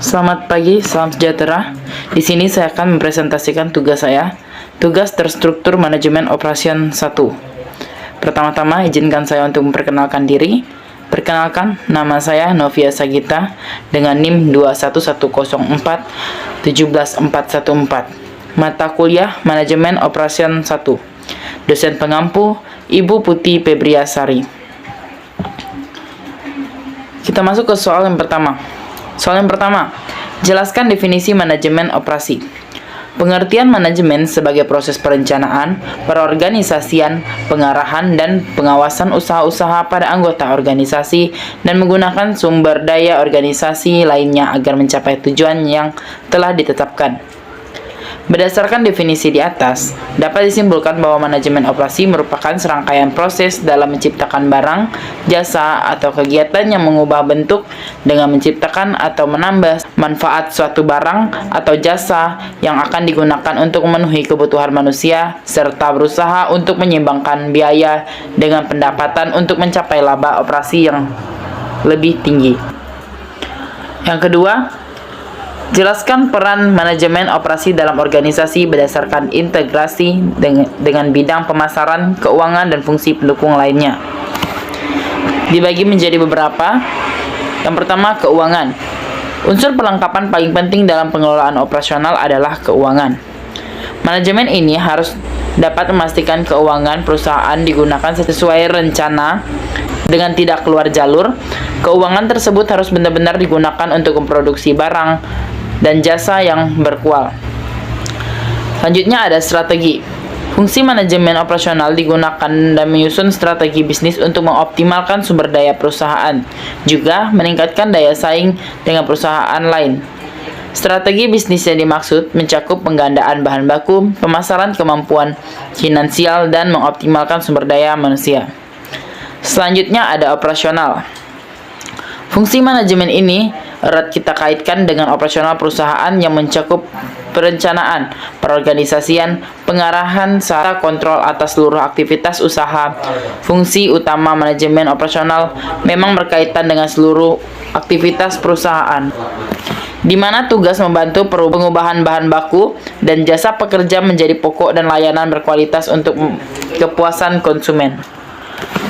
Selamat pagi, salam sejahtera. Di sini saya akan mempresentasikan tugas saya, tugas terstruktur manajemen operation 1. Pertama-tama, izinkan saya untuk memperkenalkan diri. Perkenalkan, nama saya Novia Sagita dengan NIM 21104-17414. Mata kuliah Manajemen Operation 1. Dosen pengampu, Ibu Putih Febriasari. Kita masuk ke soal yang pertama. Soal yang pertama, jelaskan definisi manajemen operasi. Pengertian manajemen sebagai proses perencanaan, perorganisasian, pengarahan, dan pengawasan usaha-usaha pada anggota organisasi dan menggunakan sumber daya organisasi lainnya agar mencapai tujuan yang telah ditetapkan. Berdasarkan definisi di atas, dapat disimpulkan bahwa manajemen operasi merupakan serangkaian proses dalam menciptakan barang, jasa, atau kegiatan yang mengubah bentuk dengan menciptakan atau menambah manfaat suatu barang atau jasa yang akan digunakan untuk memenuhi kebutuhan manusia, serta berusaha untuk menyeimbangkan biaya dengan pendapatan untuk mencapai laba operasi yang lebih tinggi. Yang kedua, jelaskan peran manajemen operasi dalam organisasi berdasarkan integrasi dengan bidang pemasaran, keuangan, dan fungsi pendukung lainnya. Dibagi menjadi beberapa. Yang pertama, keuangan. Unsur perlengkapan paling penting dalam pengelolaan operasional adalah keuangan. Manajemen ini harus dapat memastikan keuangan perusahaan digunakan sesuai rencana dengan tidak keluar jalur. Keuangan tersebut harus benar-benar digunakan untuk memproduksi barang dan jasa yang berkual. Selanjutnya ada strategi. Fungsi manajemen operasional digunakan dan menyusun strategi bisnis untuk mengoptimalkan sumber daya perusahaan, juga meningkatkan daya saing dengan perusahaan lain. Strategi bisnis yang dimaksud mencakup penggandaan bahan baku, pemasaran kemampuan finansial, dan mengoptimalkan sumber daya manusia. Selanjutnya ada operasional. Fungsi manajemen ini erat kita kaitkan dengan operasional perusahaan yang mencakup perencanaan, perorganisasian, pengarahan, serta kontrol atas seluruh aktivitas usaha. Fungsi utama manajemen operasional memang berkaitan dengan seluruh aktivitas perusahaan, di mana tugas membantu pengubahan bahan baku dan jasa pekerja menjadi pokok dan layanan berkualitas untuk kepuasan konsumen.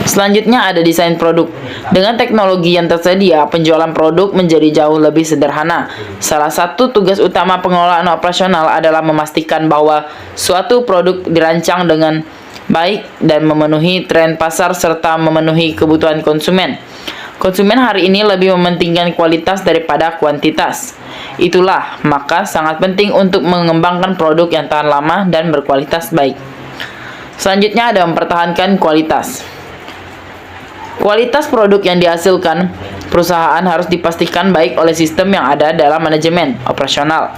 Selanjutnya ada desain produk. Dengan teknologi yang tersedia, penjualan produk menjadi jauh lebih sederhana. Salah satu tugas utama pengelolaan operasional adalah memastikan bahwa suatu produk dirancang dengan baik dan memenuhi tren pasar serta memenuhi kebutuhan konsumen. Konsumen hari ini lebih mementingkan kualitas daripada kuantitas. Itulah maka sangat penting untuk mengembangkan produk yang tahan lama dan berkualitas baik. Selanjutnya ada mempertahankan kualitas. Kualitas produk yang dihasilkan perusahaan harus dipastikan baik oleh sistem yang ada dalam manajemen operasional.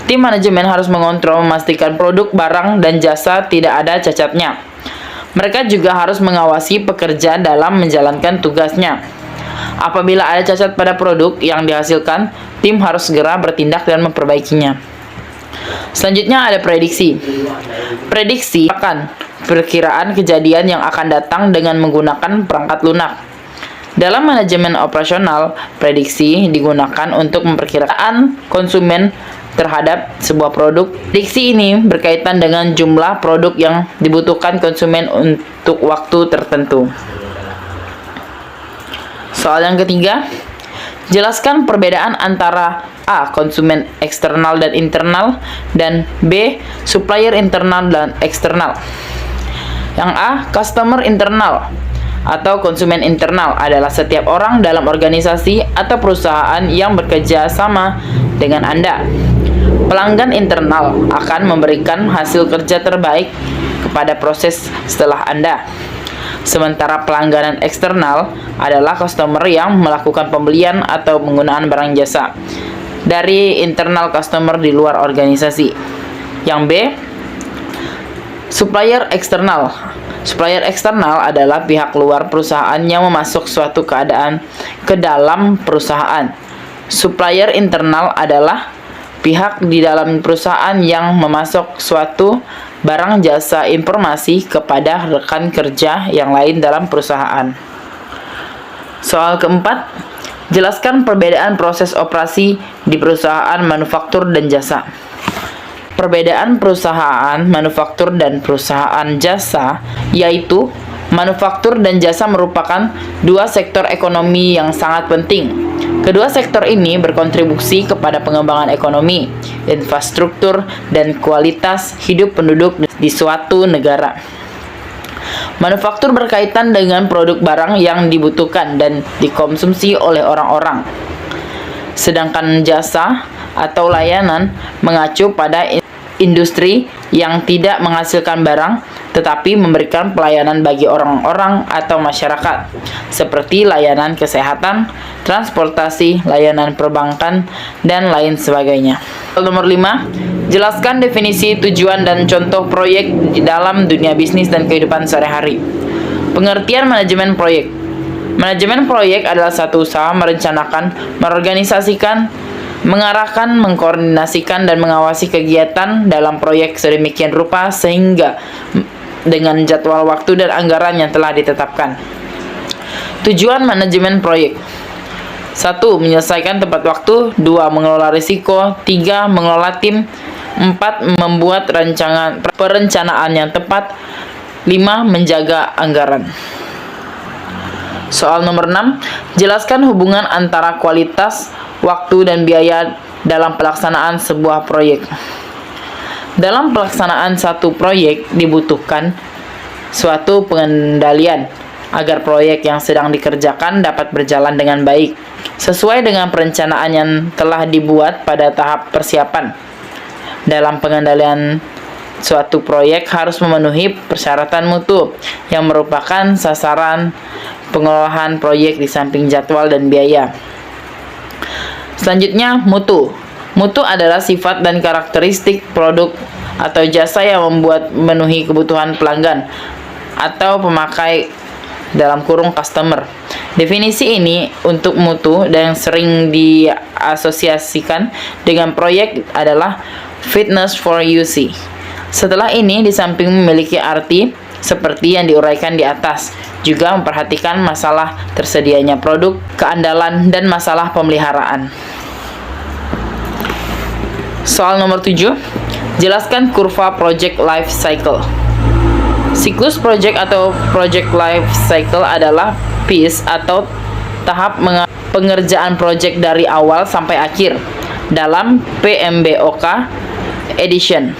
Tim manajemen harus mengontrol memastikan produk, barang, dan jasa tidak ada cacatnya. Mereka juga harus mengawasi pekerja dalam menjalankan tugasnya. Apabila ada cacat pada produk yang dihasilkan, tim harus segera bertindak dan memperbaikinya. Selanjutnya ada prediksi. Prediksi akan perkiraan kejadian yang akan datang dengan menggunakan perangkat lunak. Dalam manajemen operasional, prediksi digunakan untuk memperkirakan konsumen terhadap sebuah produk. Prediksi ini berkaitan dengan jumlah produk yang dibutuhkan konsumen untuk waktu tertentu. Soal yang ketiga, jelaskan perbedaan antara A. Konsumen eksternal dan internal, dan B. Supplier internal dan eksternal. Yang A. Customer internal atau konsumen internal adalah setiap orang dalam organisasi atau perusahaan yang bekerja sama dengan Anda. Pelanggan internal akan memberikan hasil kerja terbaik kepada proses setelah Anda. Sementara pelanggan eksternal adalah customer yang melakukan pembelian atau penggunaan barang jasa dari internal customer di luar organisasi. Yang B. Supplier eksternal. Supplier eksternal adalah pihak luar perusahaan yang memasuk suatu keadaan ke dalam perusahaan. Supplier internal adalah pihak di dalam perusahaan yang memasok suatu barang, jasa, informasi kepada rekan kerja yang lain dalam perusahaan. Soal keempat, Jelaskan perbedaan proses operasi di perusahaan manufaktur dan jasa. Perbedaan perusahaan manufaktur dan perusahaan jasa yaitu manufaktur dan jasa merupakan dua sektor ekonomi yang sangat penting. Kedua sektor ini berkontribusi kepada pengembangan ekonomi, infrastruktur, dan kualitas hidup penduduk di suatu negara. Manufaktur berkaitan dengan produk barang yang dibutuhkan dan dikonsumsi oleh orang-orang. Sedangkan jasa atau layanan mengacu pada industri yang tidak menghasilkan barang tetapi memberikan pelayanan bagi orang-orang atau masyarakat seperti layanan kesehatan, transportasi, layanan perbankan, dan lain sebagainya. Nomor 5, jelaskan definisi, tujuan, dan contoh proyek di dalam dunia bisnis dan kehidupan sehari-hari. Pengertian manajemen proyek. Manajemen proyek adalah satu usaha merencanakan, mengorganisasikan, mengarahkan, mengkoordinasikan, dan mengawasi kegiatan dalam proyek sedemikian rupa sehingga dengan jadwal waktu dan anggaran yang telah ditetapkan. Tujuan manajemen proyek: 1. Menyelesaikan tepat waktu. 2. Mengelola risiko. 3. Mengelola tim. 4. Membuat perencanaan yang tepat. 5. Menjaga anggaran. Soal nomor 6. Jelaskan hubungan antara kualitas, waktu, dan biaya dalam pelaksanaan sebuah proyek. Dalam pelaksanaan satu proyek dibutuhkan suatu pengendalian agar proyek yang sedang dikerjakan dapat berjalan dengan baik sesuai dengan perencanaan yang telah dibuat pada tahap persiapan. Dalam pengendalian suatu proyek harus memenuhi persyaratan mutu yang merupakan sasaran pengelolaan proyek di samping jadwal dan biaya. Selanjutnya, mutu. Mutu adalah sifat dan karakteristik produk atau jasa yang memenuhi kebutuhan pelanggan atau pemakai dalam kurung customer. Definisi ini untuk mutu dan sering diasosiasikan dengan proyek adalah fitness for use. Setelah ini, di samping memiliki arti seperti yang diuraikan di atas, juga memperhatikan masalah tersedianya produk, keandalan, dan masalah pemeliharaan. Soal nomor 7, jelaskan kurva project life cycle. Siklus project atau project life cycle adalah phase atau tahap pengerjaan project dari awal sampai akhir dalam PMBOK edition.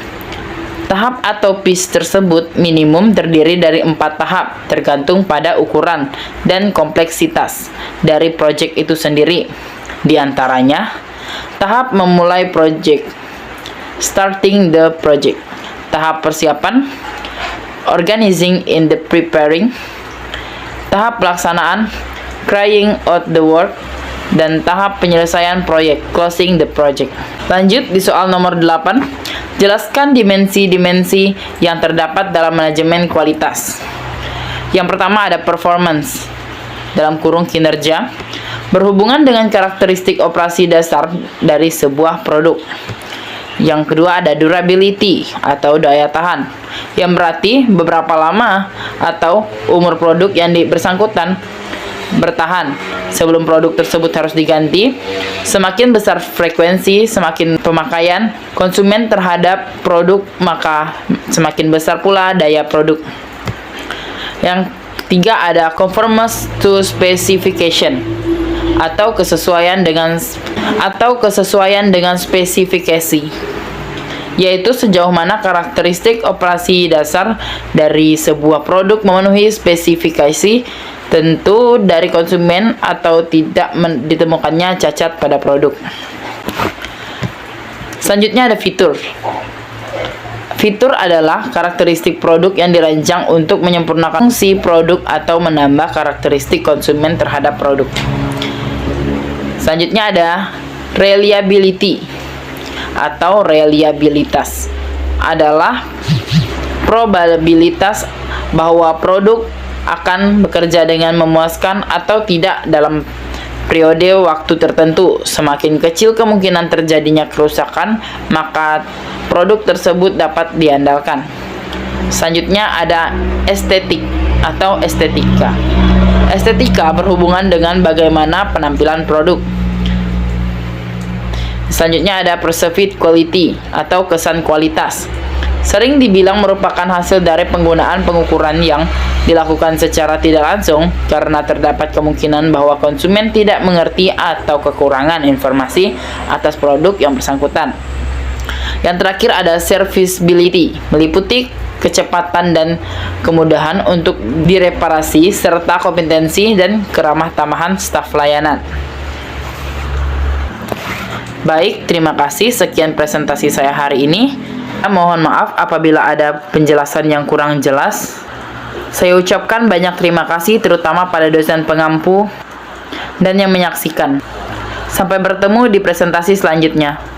Tahap atau phase tersebut minimum terdiri dari 4 tahap tergantung pada ukuran dan kompleksitas dari project itu sendiri. Di antaranya, tahap memulai project, starting the project. Tahap persiapan, organizing in the preparing. Tahap pelaksanaan, carrying out the work. Dan tahap penyelesaian proyek, closing the project. Lanjut di soal nomor 8. Jelaskan dimensi-dimensi yang terdapat dalam manajemen kualitas. Yang pertama ada performance, dalam kurung kinerja, berhubungan dengan karakteristik operasi dasar dari sebuah produk. Yang kedua ada durability atau daya tahan, yang berarti beberapa lama atau umur produk yang bersangkutan bertahan sebelum produk tersebut harus diganti. Semakin besar frekuensi, semakin pemakaian konsumen terhadap produk, maka semakin besar pula daya produk. Yang ketiga ada conformance to specification atau kesesuaian dengan spesifikasi, yaitu sejauh mana karakteristik operasi dasar dari sebuah produk memenuhi spesifikasi tentu dari konsumen atau tidak ditemukannya cacat pada produk. Selanjutnya ada fitur. Fitur adalah karakteristik produk yang dirancang untuk menyempurnakan fungsi produk atau menambah karakteristik konsumen terhadap produk. Selanjutnya ada reliability atau reliabilitas, adalah probabilitas bahwa produk akan bekerja dengan memuaskan atau tidak dalam periode waktu tertentu. Semakin kecil kemungkinan terjadinya kerusakan, maka produk tersebut dapat diandalkan. Selanjutnya ada estetik atau estetika, Estetika berhubungan dengan bagaimana penampilan produk. Selanjutnya ada perceived quality atau kesan kualitas. Sering dibilang merupakan hasil dari penggunaan pengukuran yang dilakukan secara tidak langsung karena terdapat kemungkinan bahwa konsumen tidak mengerti atau kekurangan informasi atas produk yang bersangkutan. Yang terakhir ada serviceability, meliputi kecepatan dan kemudahan untuk direparasi serta kompetensi dan keramah tamahan staf layanan. Baik, terima kasih. Sekian presentasi saya hari ini. Mohon maaf apabila ada penjelasan yang kurang jelas. Saya ucapkan banyak terima kasih terutama pada dosen pengampu dan yang menyaksikan. Sampai bertemu di presentasi selanjutnya.